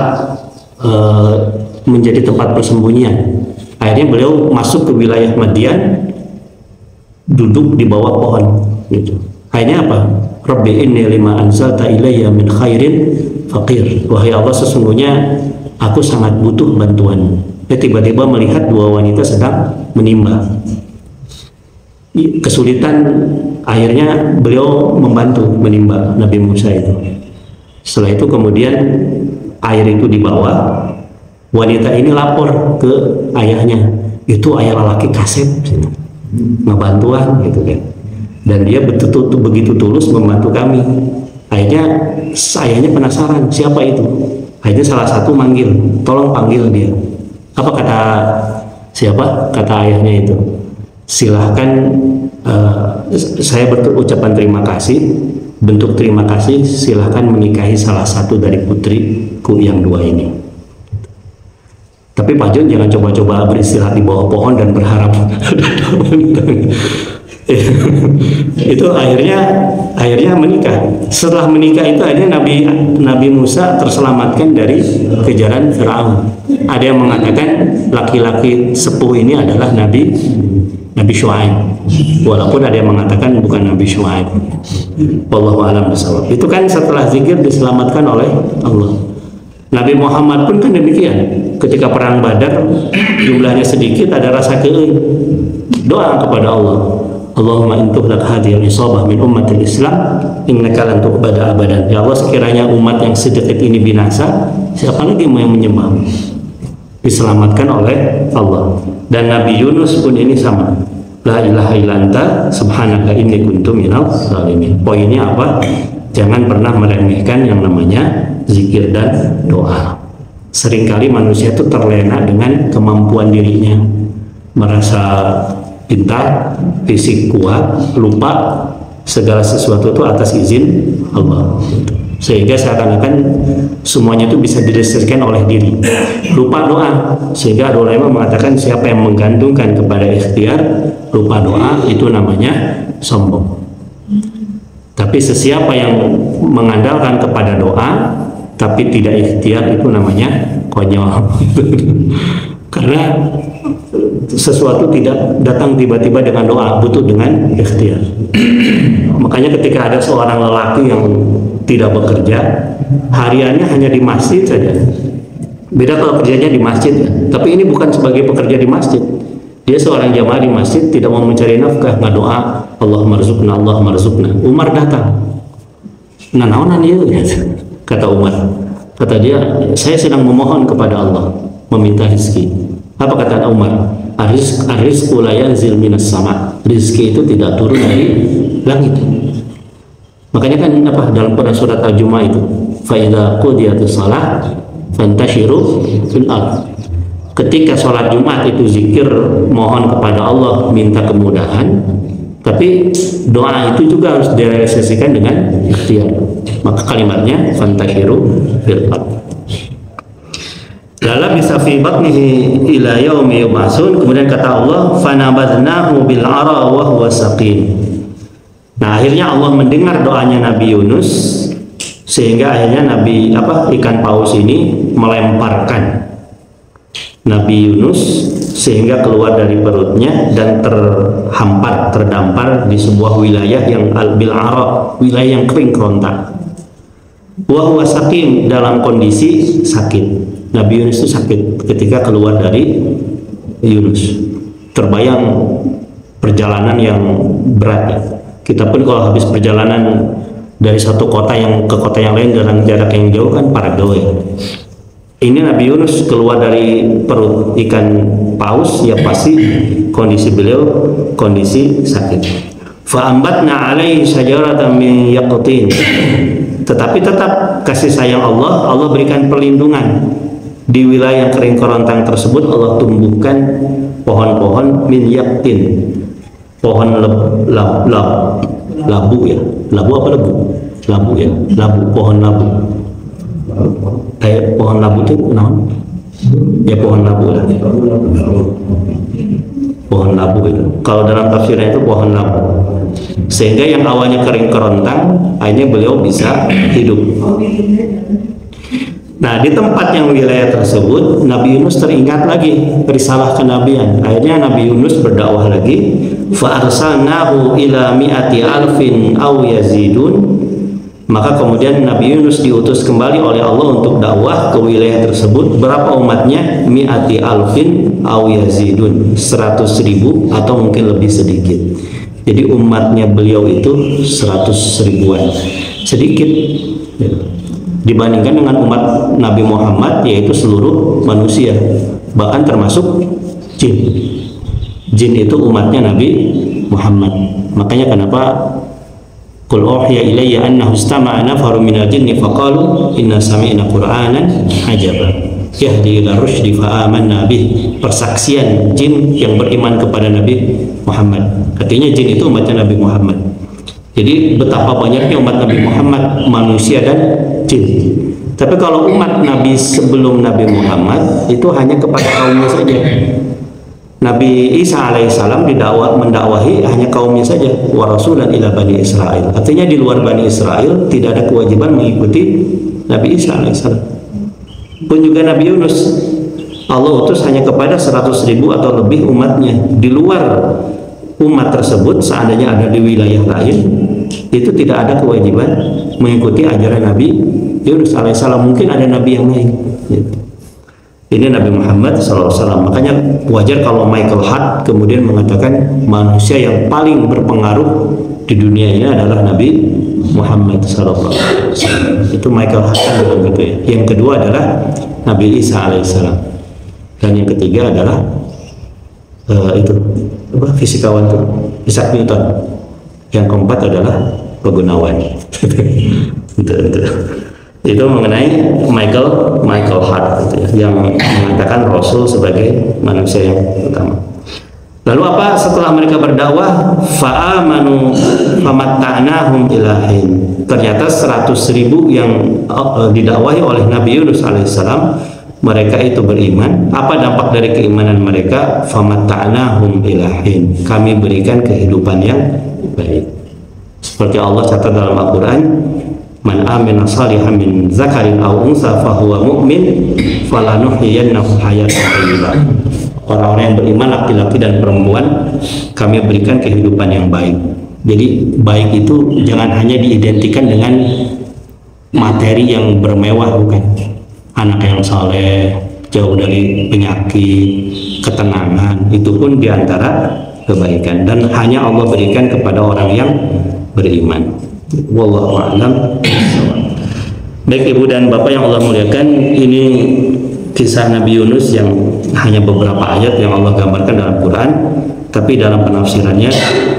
Speaker 1: menjadi tempat persembunyian. Akhirnya beliau masuk ke wilayah Madian, duduk di bawah pohon gitu. Akhirnya apa? Rabbi inni lima anzalta ilayya min khairin faqir. Wahai Allah, sesungguhnya aku sangat butuh bantuan. Tiba-tiba melihat dua wanita sedang menimba. Kesulitan, akhirnya beliau membantu menimba Nabi Musa itu. Setelah itu kemudian air itu dibawa. Wanita ini lapor ke ayahnya. Itu ayah lelaki kasep ngebantuan gitu kan, dan dia begitu tulus membantu kami. Akhirnya sayanya penasaran siapa itu. Akhirnya salah satu manggil, tolong panggil dia. Apa kata siapa? Kata ayahnya itu, silahkan saya berucapan terima kasih, bentuk terima kasih, silahkan menikahi salah satu dari putriku yang dua ini. Tapi Pak Jun jangan coba-coba beristirahat di bawah pohon dan berharap. Itu akhirnya menikah. Setelah menikah itu akhirnya Nabi Musa terselamatkan dari kejaran Firaun. Ada yang mengatakan laki-laki sepuh ini adalah Nabi Syuaib. Walaupun ada yang mengatakan bukan Nabi Syuaib. Wallahu a'lam bishawab. Itu kan setelah zikir diselamatkan oleh Allah. Nabi Muhammad pun kan demikian. Ketika perang Badar jumlahnya sedikit, ada rasa keing, doa kepada Allah, Allahumma intuhlak hadhil isabah min ummatil Islam innaka lan tu'bada abadan. Ya Allah, sekiranya umat yang sedikit ini binasa, siapa lagi mau yang menyembah? Diselamatkan oleh Allah. Dan Nabi Yunus pun ini sama, la ilaha illa anta subhanaka inni kuntu minal zalimin. Poinnya apa? Jangan pernah meremehkan yang namanya zikir dan doa. Seringkali manusia itu terlena dengan kemampuan dirinya. merasa pintar, fisik kuat, lupa segala sesuatu itu atas izin Allah. Sehingga seakan-akan semuanya itu bisa diselesaikan oleh diri, lupa doa. Sehingga ada ulama mengatakan siapa yang menggantungkan kepada ikhtiar, lupa doa, itu namanya sombong. Tapi sesiapa yang mengandalkan kepada doa tapi tidak ikhtiar, itu namanya konyol. Karena sesuatu tidak datang tiba-tiba dengan doa, butuh dengan ikhtiar. Makanya ketika ada seorang lelaki yang tidak bekerja, hariannya hanya di masjid saja. Beda kalau kerjanya di masjid ya. Tapi ini bukan sebagai pekerja di masjid. Dia seorang jamaah di masjid, tidak mau mencari nafkah, nggak doa, Allah marzukna, Allah marzukna. Umar datang. Nah, naonan ieu, kata Umar. Kata dia, saya sedang memohon kepada Allah, meminta rezeki. Apa kata Umar? Arizqu la yanzil minas sama. Rezeki itu tidak turun dari langit. Makanya kan apa dalam Quran surat Al-Jumu'ah itu, fa idza qudiyatus shalah fantashiru fil ardh. Ketika sholat Jumat itu zikir, mohon kepada Allah, minta kemudahan, tapi doa itu juga harus direalisasikan dengan ikhtiar. Maka kalimatnya fantashiru fil ardh. Lala bisa fi batnihi ila yaumi yub'atsun. Kemudian kata Allah, fanabadnahu bil ara wa huwa saqim. Nah, akhirnya Allah mendengar doanya Nabi Yunus, sehingga akhirnya ikan paus ini melemparkan Nabi Yunus sehingga keluar dari perutnya dan terdampar di sebuah wilayah yang bil ara, wilayah yang kering kerontak. Wa huwa saqim, dalam kondisi sakit. Nabi Yunus itu sakit ketika keluar dari Yunus. Terbayang perjalanan yang berat. Kita pun kalau habis perjalanan dari satu kota yang ke kota yang lain dalam jarak yang jauh kan parado ya. Ini Nabi Yunus keluar dari perut ikan paus, ya pasti kondisi beliau kondisi sakit. Fa'ambatna alaihi syajaratan min yaqtin. Tetapi tetap kasih sayang Allah berikan perlindungan. Di wilayah yang kering kerontang tersebut Allah tumbuhkan pohon-pohon min yaqtin. Pohon labu ya. Labu apa labu? Labu ya. Labu, pohon labu. Kayak pohon labu itu naon? Ya pohon labu lah. Pohon labu itu. Kalau dalam tafsirnya itu pohon labu. Sehingga yang awalnya kering kerontang, akhirnya beliau bisa hidup. Nah, di tempat yang wilayah tersebut, Nabi Yunus teringat lagi risalah kenabian. Akhirnya Nabi Yunus berdakwah lagi. Fa arsalnahu ila mi'ati alfin aw yazidun. Maka kemudian Nabi Yunus diutus kembali oleh Allah untuk dakwah ke wilayah tersebut. Berapa umatnya? Mi'ati alfin aw yazidun, 100.000 atau mungkin lebih sedikit. Jadi umatnya beliau itu 100 ribuan, sedikit dibandingkan dengan umat Nabi Muhammad, yaitu seluruh manusia, bahkan termasuk jin. Jin itu umatnya Nabi Muhammad. Makanya kenapa qul uhiya ilayya annahu istama'a nafarun minal jinni faqalu inna sami'na qur'anan ajaba yahdi ila rusydi fa amanna bih. Persaksian jin yang beriman kepada Nabi Muhammad. Artinya jin itu umatnya Nabi Muhammad. Jadi betapa banyaknya umat Nabi Muhammad, manusia dan jin. Tapi kalau umat Nabi sebelum Nabi Muhammad itu hanya kepada kaumnya saja. Nabi Isa alaihissalam mendakwahi hanya kaumnya saja. Wa rasulan ila bani Israel. Artinya di luar bani Israel tidak ada kewajiban mengikuti Nabi Isa alaihissalam. Pun juga Nabi Yunus, Allah utus hanya kepada 100.000 atau lebih umatnya. Di luar umat tersebut, seandainya ada di wilayah lain, itu tidak ada kewajiban mengikuti ajaran Nabi Yunus alaihissalam. Mungkin ada nabi yang lain. Ini Nabi Muhammad SAW. Makanya wajar kalau Michael Hart kemudian mengatakan manusia yang paling berpengaruh di dunia ini adalah Nabi Muhammad SAW. Itu Michael Hart kan bilang gitu ya. Yang kedua adalah Nabi Isa alaihissalam. Dan yang ketiga adalah fisikawan tuh, Isaac Newton. Yang keempat adalah Gunawan. Itu mengenai Michael Hart gitu ya, yang mengatakan Rasul sebagai manusia yang utama. Lalu apa setelah mereka berdakwah? Fa'amanu famatta'nahum ilahin. Ternyata 100.000 yang didakwahi oleh Nabi Yunus alaihissalam, mereka itu beriman. Apa dampak dari keimanan mereka? Famatta'nahum ilahin. Kami berikan kehidupan yang baik. Seperti Allah catat dalam Al-Quran, man amina salihan min zakarin aw unsa fahuwa mu'min falanuhyiyannahu hayatan thayyibah. Orang-orang yang beriman laki-laki dan perempuan kami berikan kehidupan yang baik. Jadi baik itu jangan hanya diidentikan dengan materi yang bermewah, bukan. Anak yang saleh, jauh dari penyakit, ketenangan, itu pun diantara kebaikan, dan hanya Allah berikan kepada orang yang beriman. Wallahu a'lam. Baik Ibu dan Bapak yang Allah muliakan, ini kisah Nabi Yunus yang hanya beberapa ayat yang Allah gambarkan dalam Quran, tapi dalam penafsirannya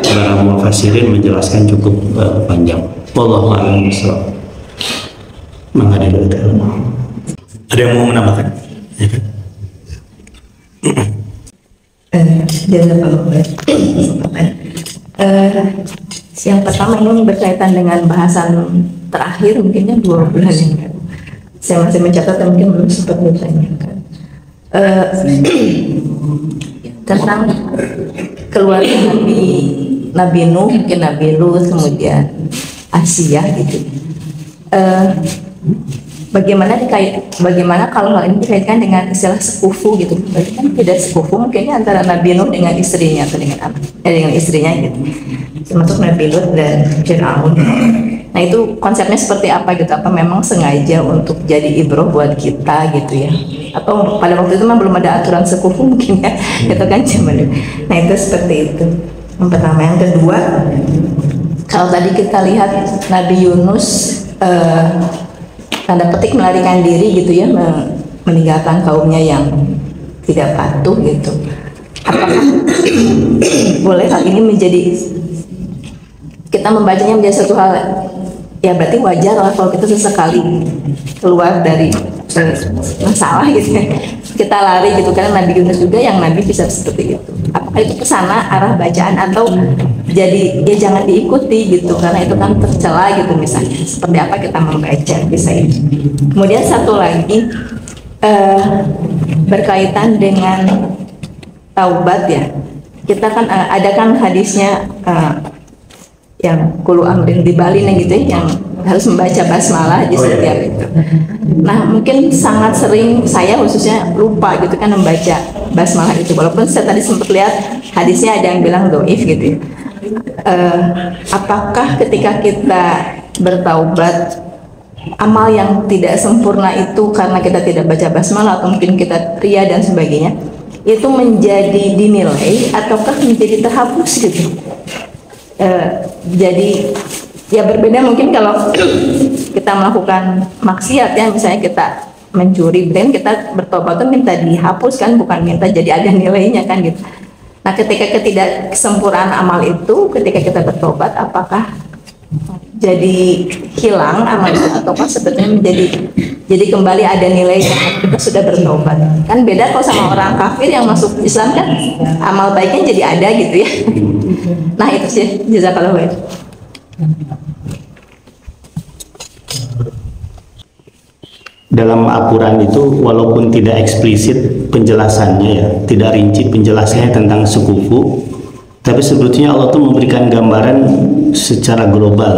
Speaker 1: para mufassirin menjelaskan cukup panjang. Wallahu a'lam bishawab. Ada yang mau menambahkan? Ya kan?
Speaker 2: Yang pertama ini berkaitan dengan bahasan terakhir, mungkinnya 2 bulan yang lalu. Saya masih mencatat dan mungkin belum sempat ditanyakan tentang keluarga Nabi Nuh, mungkin Nabi Lut, kemudian Asia gitu. Bagaimana kalau hal ini dikaitkan dengan istilah sekufu gitu? Berarti kan tidak sekufu mungkinnya antara Nabi Nuh dengan istrinya atau dengan istrinya gitu. Termasuk Nabi Lut dan Fir'aun. Nah itu konsepnya seperti apa gitu? Apa memang sengaja untuk jadi ibroh buat kita gitu ya? Atau pada waktu itu memang belum ada aturan sekufu mungkin ya? Itu kan zaman dulu. Nah itu seperti itu. Yang pertama. Yang kedua, kalau tadi kita lihat Nabi Yunus tanda petik melarikan diri gitu ya, meninggalkan kaumnya yang tidak patuh gitu. Apakah boleh hal ini menjadi, kita membacanya menjadi satu hal ya berarti wajar lah kalau kita sesekali keluar dari masalah gitu ya, kita lari gitu, karena Nabi Yunus juga yang Nabi bisa seperti itu. Apakah itu kesana arah bacaan atau jadi ya jangan diikuti gitu karena itu kan tercela gitu misalnya. Seperti apa kita membaca bisa ini. Kemudian satu lagi berkaitan dengan taubat ya. Kita kan ada kan hadisnya yang kulu amrin di Bali gitu ya, yang harus membaca basmalah di setiap itu. Nah mungkin sangat sering saya khususnya lupa gitu kan membaca basmalah itu, walaupun saya tadi sempat lihat hadisnya ada yang bilang doif gitu ya. Apakah ketika kita bertaubat amal yang tidak sempurna itu karena kita tidak baca basmalah atau mungkin kita ria dan sebagainya itu menjadi dinilai ataukah menjadi terhapus gitu? Jadi ya berbeda mungkin kalau kita melakukan maksiat ya, misalnya kita mencuri, brand kita bertobat itu minta dihapus kan, bukan minta jadi ada nilainya kan gitu. Nah ketika ketidaksempurnaan amal itu ketika kita bertobat apakah jadi hilang amal itu ataukah sebetulnya jadi kembali ada nilai yang kita sudah bertobat? Kan beda kalau sama orang kafir yang masuk Islam kan amal baiknya jadi ada gitu ya. Nah itu sih, jazakallahu khair.
Speaker 1: Dalam Al-Quran itu walaupun tidak eksplisit penjelasannya ya, tidak rinci penjelasannya tentang sekufu, tapi sebetulnya Allah tuh memberikan gambaran secara global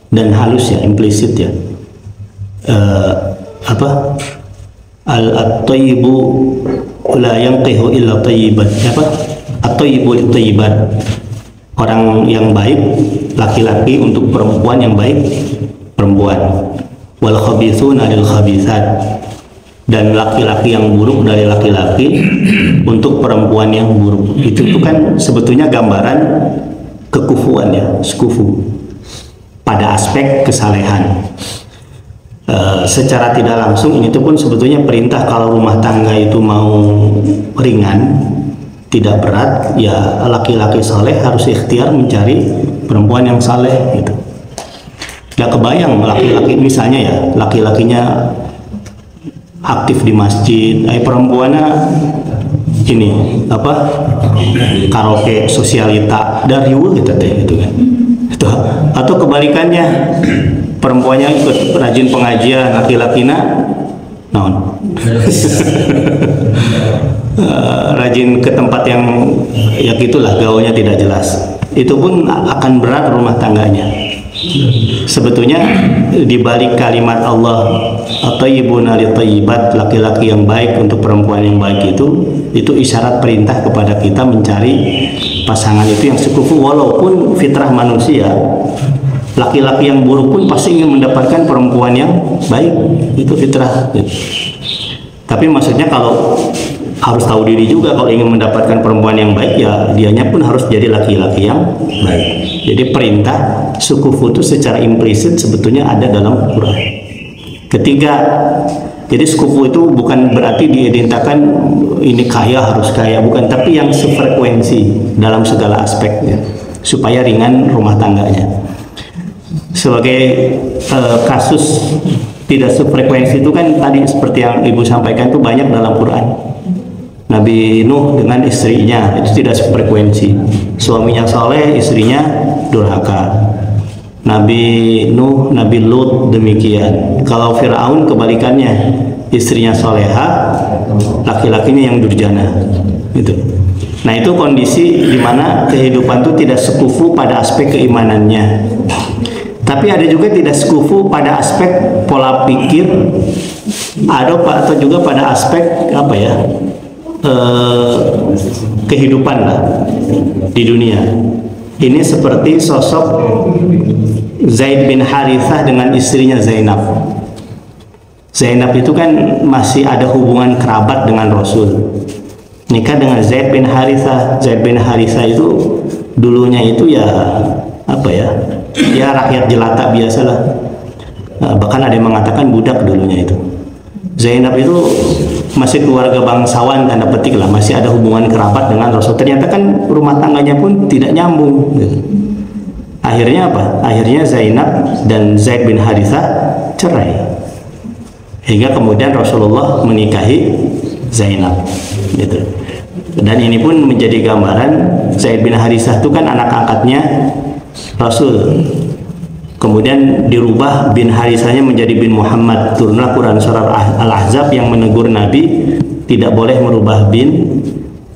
Speaker 1: dan halus ya, implisit ya. At-thayyibu la yanqihu illa thayyiban, at-thayyibu lit-thayyibat, orang yang baik laki-laki untuk perempuan yang baik perempuan, wal khabithuna lil khabithat, dan laki-laki yang buruk dari laki-laki untuk perempuan yang buruk. Itu kan sebetulnya gambaran kekufuan ya, sekufu pada aspek kesalehan. Secara tidak langsung ini tuh pun sebetulnya perintah kalau rumah tangga itu mau ringan, tidak berat, ya laki-laki saleh harus ikhtiar mencari perempuan yang saleh gitu. Gak kebayang laki-laki misalnya ya, laki-lakinya aktif di masjid, perempuannya ini karaoke sosialita dari gitu teh gitu kan. Itu atau kebalikannya, perempuannya ikut rajin pengajian, laki-lakina naon rajin ke tempat yang ya gitulah, gaulnya tidak jelas. Itu pun akan berat rumah tangganya. Sebetulnya di balik kalimat Allah at-thayyibuna lit-thayyibat, laki-laki yang baik untuk perempuan yang baik, itu isyarat perintah kepada kita mencari pasangan itu yang sekufu. Walaupun fitrah manusia, laki-laki yang buruk pun pasti ingin mendapatkan perempuan yang baik, itu fitrah. Tapi maksudnya kalau harus tahu diri juga, kalau ingin mendapatkan perempuan yang baik ya dianya pun harus jadi laki-laki yang baik. Jadi perintah sukufu itu secara implisit sebetulnya ada dalam Quran. Ketiga, jadi sukufu itu bukan berarti diidentikan ini kaya harus kaya, bukan, tapi yang sefrekuensi dalam segala aspeknya supaya ringan rumah tangganya. Sebagai kasus tidak sefrekuensi itu kan tadi seperti yang Ibu sampaikan itu banyak dalam Quran. Nabi Nuh dengan istrinya itu tidak sefrekuensi. Suaminya soleh, istrinya durhaka. Nabi Nuh, Nabi Lut demikian. Kalau Fir'aun kebalikannya, istrinya soleha, laki-lakinya yang durjana. Gitu. Nah itu kondisi di mana kehidupan itu tidak sekufu pada aspek keimanannya. Tapi ada juga tidak sekufu pada aspek pola pikir, atau juga pada aspek apa ya? Kehidupan lah di dunia. Ini seperti sosok Zaid bin Harithah dengan istrinya Zainab. Zainab itu kan masih ada hubungan kerabat dengan Rasul. Nikah dengan Zaid bin Harithah. Zaid bin Harithah itu dulunya itu ya apa ya? Ya rakyat jelata biasalah. Bahkan ada yang mengatakan budak dulunya itu. Zainab itu masih keluarga bangsawan tanda petik lah, masih ada hubungan kerabat dengan Rasul. Ternyata kan rumah tangganya pun tidak nyambung. Akhirnya apa? Akhirnya Zainab dan Zaid bin Harithah cerai. Hingga kemudian Rasulullah menikahi Zainab. Gitu. Dan ini pun menjadi gambaran Zaid bin Harithah itu kan anak angkatnya Rasul. Kemudian dirubah bin Harithahnya menjadi bin Muhammad. Turunlah Quran surah Al-Ahzab yang menegur Nabi tidak boleh merubah bin,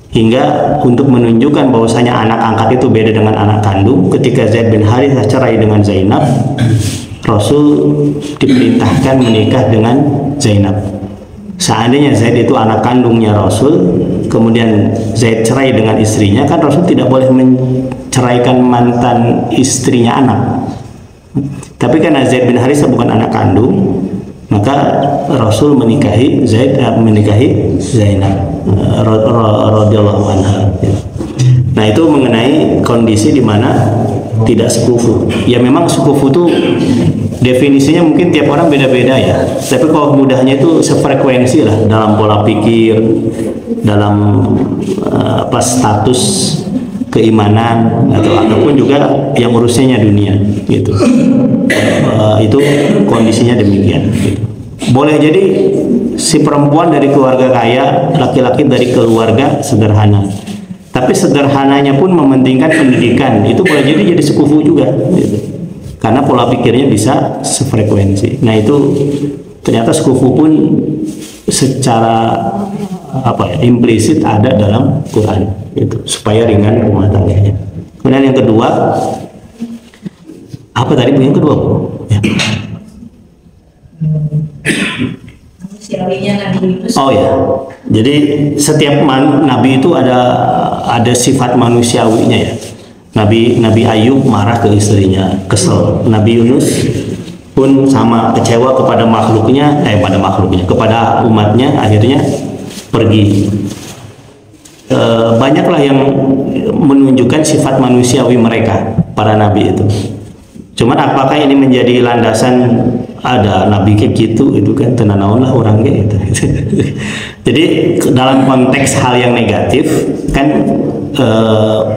Speaker 1: hingga untuk menunjukkan bahwasanya anak angkat itu beda dengan anak kandung. Ketika Zaid bin Harithah cerai dengan Zainab, Rasul diperintahkan menikah dengan Zainab. Seandainya Zaid itu anak kandungnya Rasul, kemudian Zaid cerai dengan istrinya, kan Rasul tidak boleh menceraikan mantan istrinya anak. Tapi karena Zaid bin Harithah bukan anak kandung, maka Rasul menikahi Zainab radhiyallahu anha. Nah itu mengenai kondisi di mana tidak sekufu. Ya memang sekufu itu definisinya mungkin tiap orang beda-beda ya. Tapi kalau mudahnya itu sefrekuensi lah dalam pola pikir, dalam status keimanan, ataupun juga yang urusannya dunia gitu. Itu kondisinya demikian gitu. Boleh jadi si perempuan dari keluarga kaya, laki-laki dari keluarga sederhana, tapi sederhananya pun mementingkan pendidikan, itu boleh jadi sekufu juga gitu. Karena pola pikirnya bisa sefrekuensi. Nah itu ternyata sekufu pun secara implisit ada dalam Quran itu, supaya ringan rumah tangganya. Kemudian yang kedua, apa tadi yang kedua? Ya. Oh ya, jadi setiap nabi itu ada sifat manusiawinya ya. Nabi Ayub marah ke istrinya, kesel. Nabi Yunus pun sama, kecewa kepada kepada umatnya, akhirnya pergi. Banyaklah yang menunjukkan sifat manusiawi mereka, para nabi itu. Cuman apakah ini menjadi landasan ada nabi kayak gitu, itu kan tenanawan lah orangnya itu. Jadi dalam konteks hal yang negatif kan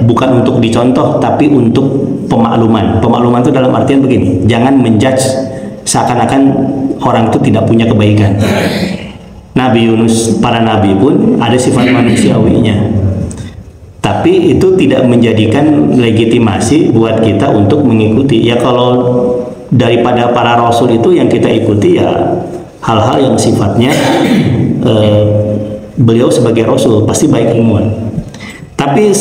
Speaker 1: bukan untuk dicontoh, tapi untuk pemakluman. Pemakluman itu dalam artian begini, jangan menjudge seakan-akan orang itu tidak punya kebaikan. Nabi Yunus, para nabi pun ada sifat manusiawinya. Tapi itu tidak menjadikan legitimasi buat kita untuk mengikuti. Ya kalau daripada para rasul itu yang kita ikuti ya hal-hal yang sifatnya beliau sebagai rasul pasti baik ilmuwan. Tapi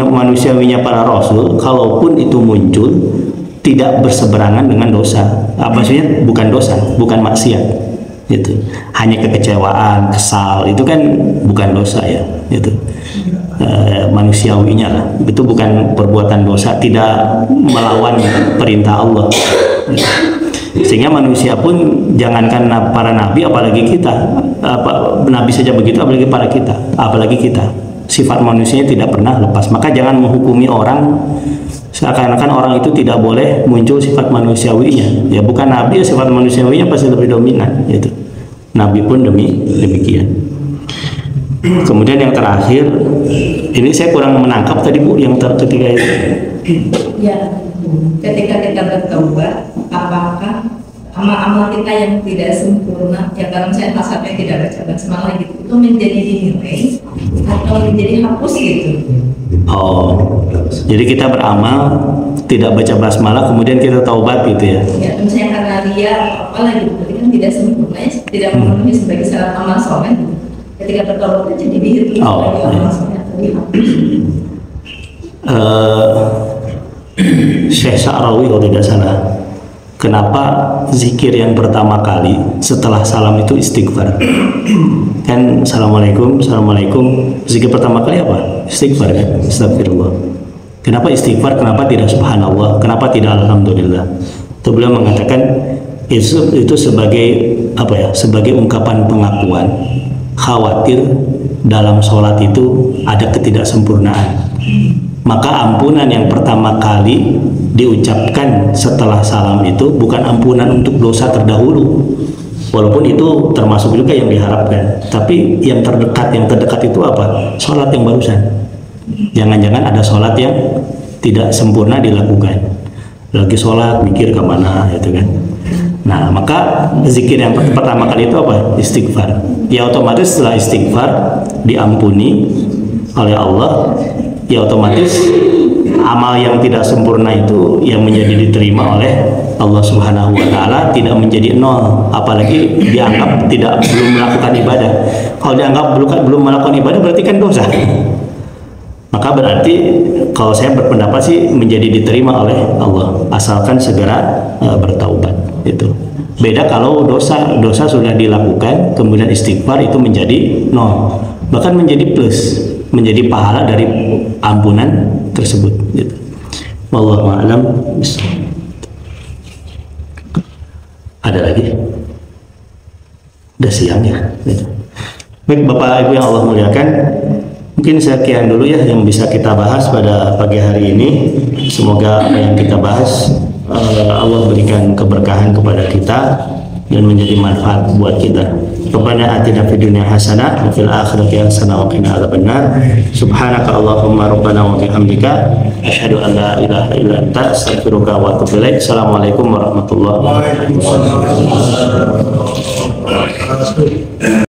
Speaker 1: manusiawinya para rasul, kalaupun itu muncul tidak berseberangan dengan dosa. Maksudnya bukan dosa, bukan maksiat. Itu hanya kekecewaan, kesal, itu kan bukan dosa ya. Itu manusiawinya lah. Itu bukan perbuatan dosa, tidak melawan perintah Allah. Sehingga manusia pun jangankan para nabi, apalagi kita, nabi saja begitu, apalagi kita, sifat manusianya tidak pernah lepas. Maka jangan menghukumi orang seakan-akan orang itu tidak boleh muncul sifat manusiawinya. Ya bukan nabi, ya sifat manusiawinya pasti lebih dominan. Gitu. Nabi pun demikian. Kemudian yang terakhir, ini saya kurang menangkap tadi Bu, yang ketiga itu.
Speaker 3: Ya, ketika kita bertobat, apakah amal-amal kita yang tidak sempurna, ya dalam saya pasarnya tidak baca basmalah gitu, itu menjadi dinilai atau menjadi hapus gitu?
Speaker 1: Oh, jadi kita beramal tidak baca basmalah, kemudian kita taubat gitu ya?
Speaker 3: Ya, misalnya karena dia apalah gitu, tapi kan tidak sempurna, tidak memenuhi sebagai syarat amal soleh. Ketika bertobat jadi dihitung sebagai amal soleh atau dihapus.
Speaker 1: Syekh Sa'rawi kalau tidak salah, kenapa zikir yang pertama kali setelah salam itu istighfar? Kan assalamualaikum, zikir pertama kali apa? Istighfar kan? Astagfirullah. Kenapa istighfar? Kenapa tidak subhanallah? Kenapa tidak alhamdulillah? Itu beliau mengatakan itu sebagai apa ya? Sebagai ungkapan pengakuan, khawatir dalam sholat itu ada ketidaksempurnaan. Maka ampunan yang pertama kali diucapkan setelah salam itu bukan ampunan untuk dosa terdahulu, walaupun itu termasuk juga yang diharapkan, tapi yang terdekat itu apa? Sholat yang barusan. Jangan-jangan ada sholat yang tidak sempurna dilakukan, lagi sholat mikir kemana gitu kan. Nah maka zikir yang pertama kali itu apa? Istighfar. Ya otomatis setelah istighfar diampuni oleh Allah, ya otomatis amal yang tidak sempurna itu yang menjadi diterima oleh Allah Subhanahu wa taala tidak menjadi nol, apalagi dianggap belum melakukan ibadah. Kalau dianggap belum melakukan ibadah berarti kan dosa. Maka berarti kalau saya berpendapat sih menjadi diterima oleh Allah asalkan segera bertaubat. Itu beda kalau dosa sudah dilakukan kemudian istighfar itu menjadi nol, bahkan menjadi plus, menjadi pahala dari ampunan tersebut gitu. Wallahu a'lam. Ada lagi? Udah siang ya gitu. Baik Bapak Ibu yang Allah muliakan, mungkin sekian dulu ya yang bisa kita bahas pada pagi hari ini. Semoga apa yang kita bahas Allah berikan keberkahan kepada kita dan menjadi manfaat buat kita. Rabbana atina fid dunya hasanah wa fil akhirati hasanah wa qina adzabannar. Subhanaka Allahumma rabbana wa bihamdika asyhadu an la ilaha illa anta astaghfiruka wa atubu ilaik. Assalamualaikum warahmatullahi wabarakatuh.